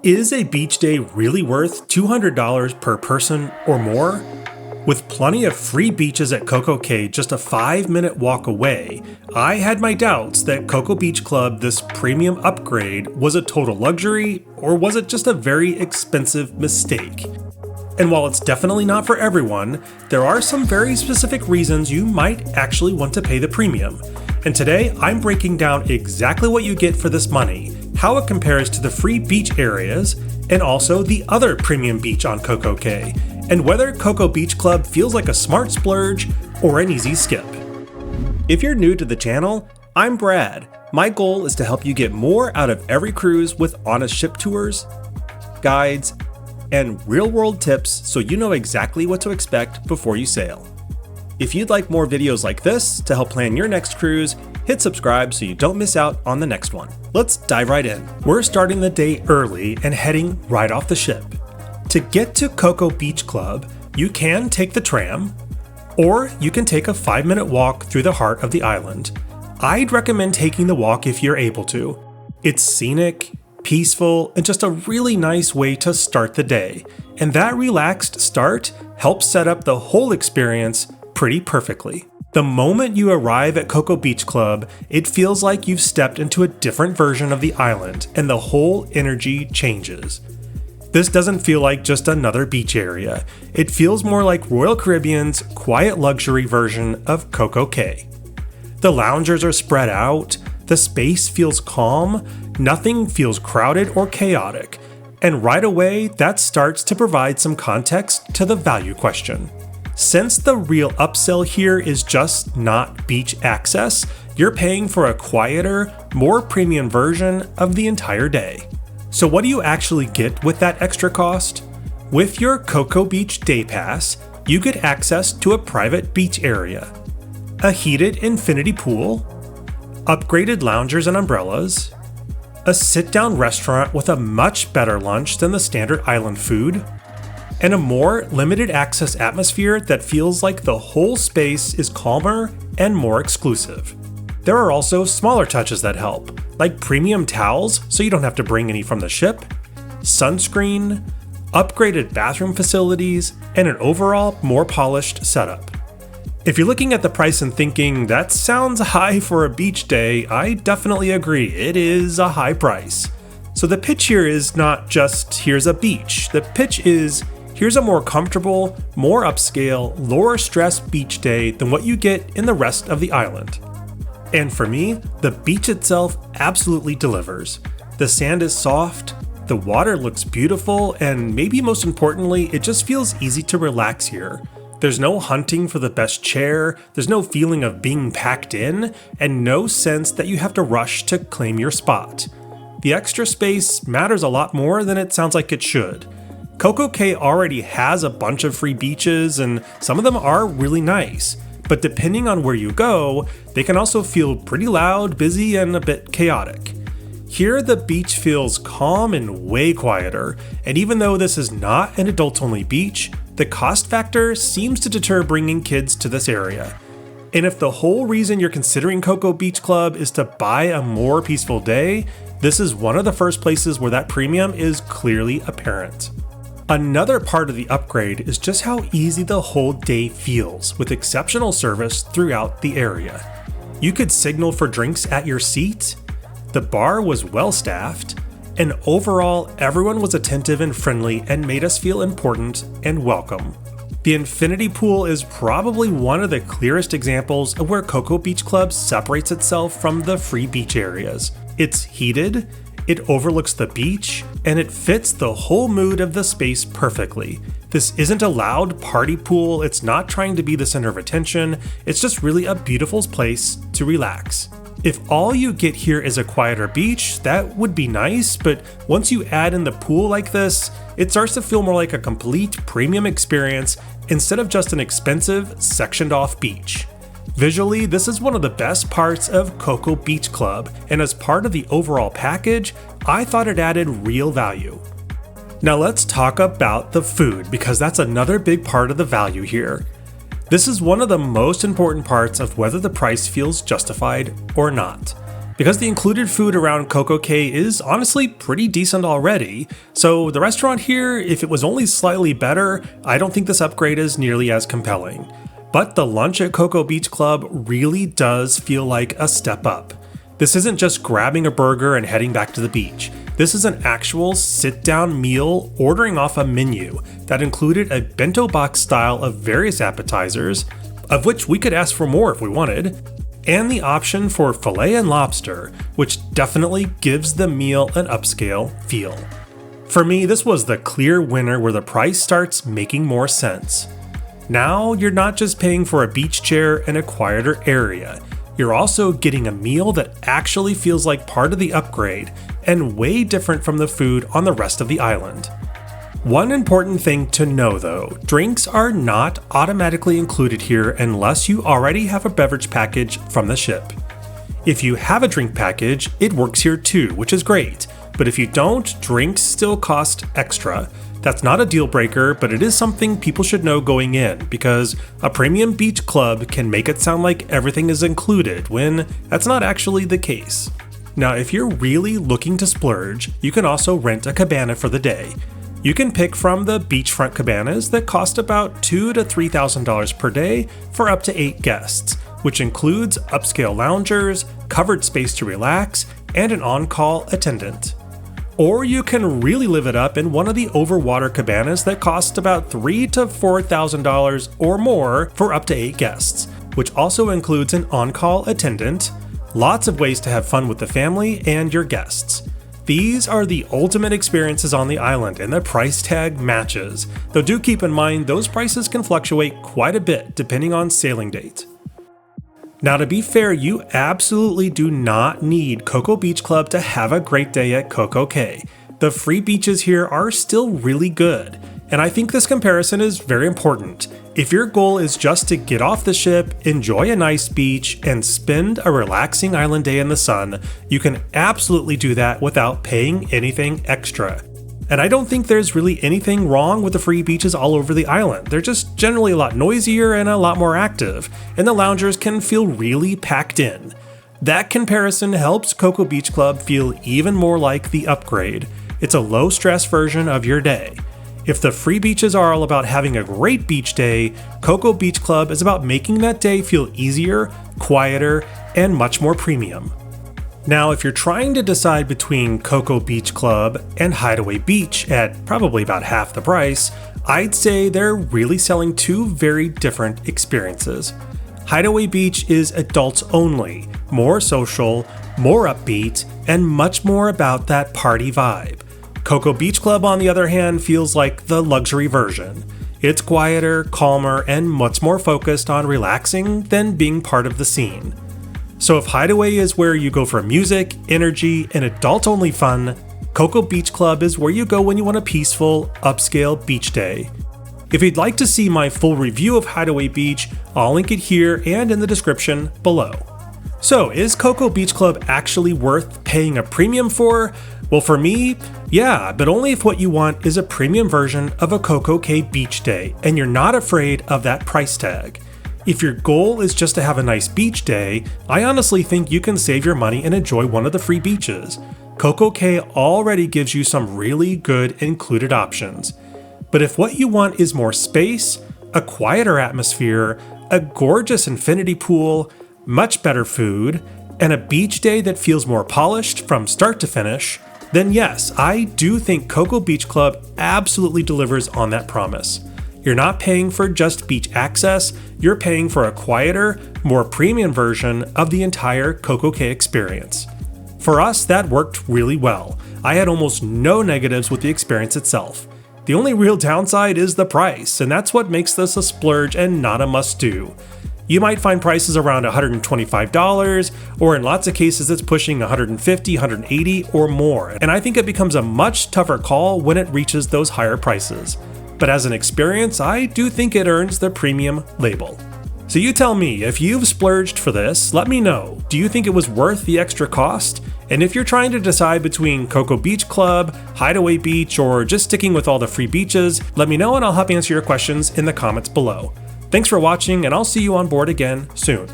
Is a beach day really worth $200 per person or more? With plenty of free beaches at CocoCay just a 5-minute walk away, I had my doubts that Coco Beach Club, this premium upgrade, was a total luxury, or was it just a very expensive mistake? And while it's definitely not for everyone, there are some very specific reasons you might actually want to pay the premium. And today, I'm breaking down exactly what you get for this money, how it compares to the free beach areas, and also the other premium beach on CocoCay, and whether Coco Beach Club feels like a smart splurge or an easy skip. If you're new to the channel, I'm Brad. My goal is to help you get more out of every cruise with honest ship tours, guides, and real-world tips so you know exactly what to expect before you sail. If you'd like more videos like this to help plan your next cruise, hit subscribe so you don't miss out on the next one. Let's dive right in. We're starting the day early and heading right off the ship. To get to Coco Beach Club, you can take the tram, or you can take a 5-minute walk through the heart of the island. I'd recommend taking the walk if you're able to. It's scenic, peaceful, and just a really nice way to start the day. And that relaxed start helps set up the whole experience pretty perfectly. The moment you arrive at Coco Beach Club, it feels like you've stepped into a different version of the island, and the whole energy changes. This doesn't feel like just another beach area. It feels more like Royal Caribbean's quiet luxury version of CocoCay. The loungers are spread out, the space feels calm, nothing feels crowded or chaotic, and right away that starts to provide some context to the value question. Since the real upsell here is just not beach access, you're paying for a quieter, more premium version of the entire day. So what do you actually get with that extra cost? With your Coco Beach Day Pass, you get access to a private beach area, a heated infinity pool, upgraded loungers and umbrellas, a sit-down restaurant with a much better lunch than the standard island food, and a more limited access atmosphere that feels like the whole space is calmer and more exclusive. There are also smaller touches that help, like premium towels so you don't have to bring any from the ship, sunscreen, upgraded bathroom facilities, and an overall more polished setup. If you're looking at the price and thinking, that sounds high for a beach day, I definitely agree, it is a high price. So the pitch here is not just, here's a beach. The pitch is, here's a more comfortable, more upscale, lower stress beach day than what you get in the rest of the island. And for me, the beach itself absolutely delivers. The sand is soft, the water looks beautiful, and maybe most importantly, it just feels easy to relax here. There's no hunting for the best chair, there's no feeling of being packed in, and no sense that you have to rush to claim your spot. The extra space matters a lot more than it sounds like it should. CocoCay already has a bunch of free beaches, and some of them are really nice. But depending on where you go, they can also feel pretty loud, busy, and a bit chaotic. Here, the beach feels calm and way quieter, and even though this is not an adult-only beach, the cost factor seems to deter bringing kids to this area. And if the whole reason you're considering Coco Beach Club is to buy a more peaceful day, this is one of the first places where that premium is clearly apparent. Another part of the upgrade is just how easy the whole day feels, with exceptional service throughout the area. You could signal for drinks at your seat, the bar was well staffed, and overall everyone was attentive and friendly and made us feel important and welcome. The infinity pool is probably one of the clearest examples of where Coco Beach Club separates itself from the free beach areas. It's heated, it overlooks the beach, and it fits the whole mood of the space perfectly. This isn't a loud party pool, it's not trying to be the center of attention, it's just really a beautiful place to relax. If all you get here is a quieter beach, that would be nice, but once you add in the pool like this, it starts to feel more like a complete premium experience instead of just an expensive, sectioned off beach. Visually, this is one of the best parts of Coco Beach Club, and as part of the overall package, I thought it added real value. Now let's talk about the food, because that's another big part of the value here. This is one of the most important parts of whether the price feels justified or not. because the included food around CocoCay is honestly pretty decent already, so the restaurant here, if it was only slightly better, I don't think this upgrade is nearly as compelling. But the lunch at Coco Beach Club really does feel like a step up. This isn't just grabbing a burger and heading back to the beach. This is an actual sit-down meal ordering off a menu that included a bento box style of various appetizers, of which we could ask for more if we wanted, and the option for filet and lobster, which definitely gives the meal an upscale feel. For me, this was the clear winner where the price starts making more sense. Now, you're not just paying for a beach chair and a quieter area. You're also getting a meal that actually feels like part of the upgrade and way different from the food on the rest of the island. One important thing to know though, drinks are not automatically included here unless you already have a beverage package from the ship. If you have a drink package, it works here too, which is great, but if you don't, drinks still cost extra. That's not a deal breaker, but it is something people should know going in, because a premium beach club can make it sound like everything is included when that's not actually the case. Now, if you're really looking to splurge, you can also rent a cabana for the day. You can pick from the beachfront cabanas that cost about $2,000 to $3,000 per day for up to 8 guests, which includes upscale loungers, covered space to relax, and an on-call attendant. Or you can really live it up in one of the overwater cabanas that cost about $3,000 to $4,000 or more for up to 8 guests, which also includes an on-call attendant, lots of ways to have fun with the family and your guests. These are the ultimate experiences on the island, and the price tag matches, though do keep in mind those prices can fluctuate quite a bit depending on sailing date. Now, to be fair, you absolutely do not need Coco Beach Club to have a great day at CocoCay. The free beaches here are still really good, and I think this comparison is very important. If your goal is just to get off the ship, enjoy a nice beach, and spend a relaxing island day in the sun, you can absolutely do that without paying anything extra. And I don't think there's really anything wrong with the free beaches all over the island. They're just generally a lot noisier and a lot more active, and the loungers can feel really packed in. That comparison helps Coco Beach Club feel even more like the upgrade. It's a low-stress version of your day. If the free beaches are all about having a great beach day, Coco Beach Club is about making that day feel easier, quieter, and much more premium. Now, if you're trying to decide between Coco Beach Club and Hideaway Beach at probably about half the price, I'd say they're really selling two very different experiences. Hideaway Beach is adults only, more social, more upbeat, and much more about that party vibe. Coco Beach Club, on the other hand, feels like the luxury version. It's quieter, calmer, and much more focused on relaxing than being part of the scene. So if Hideaway is where you go for music, energy, and adult-only fun, Coco Beach Club is where you go when you want a peaceful, upscale beach day. If you'd like to see my full review of Hideaway Beach, I'll link it here and in the description below. So, is Coco Beach Club actually worth paying a premium for? Well, for me, yeah, but only if what you want is a premium version of a CocoCay beach day, and you're not afraid of that price tag. If your goal is just to have a nice beach day, I honestly think you can save your money and enjoy one of the free beaches. CocoCay already gives you some really good included options. But if what you want is more space, a quieter atmosphere, a gorgeous infinity pool, much better food, and a beach day that feels more polished from start to finish, then yes, I do think Coco Beach Club absolutely delivers on that promise. You're not paying for just beach access, you're paying for a quieter, more premium version of the entire CocoCay experience. For us, that worked really well. I had almost no negatives with the experience itself. The only real downside is the price, and that's what makes this a splurge and not a must-do. You might find prices around $125, or in lots of cases it's pushing $150, $180 or more, and I think it becomes a much tougher call when it reaches those higher prices. But as an experience, I do think it earns the premium label. So you tell me, if you've splurged for this, let me know. Do you think it was worth the extra cost? And if you're trying to decide between Coco Beach Club, Hideaway Beach, or just sticking with all the free beaches, let me know and I'll help answer your questions in the comments below. Thanks for watching, and I'll see you on board again soon.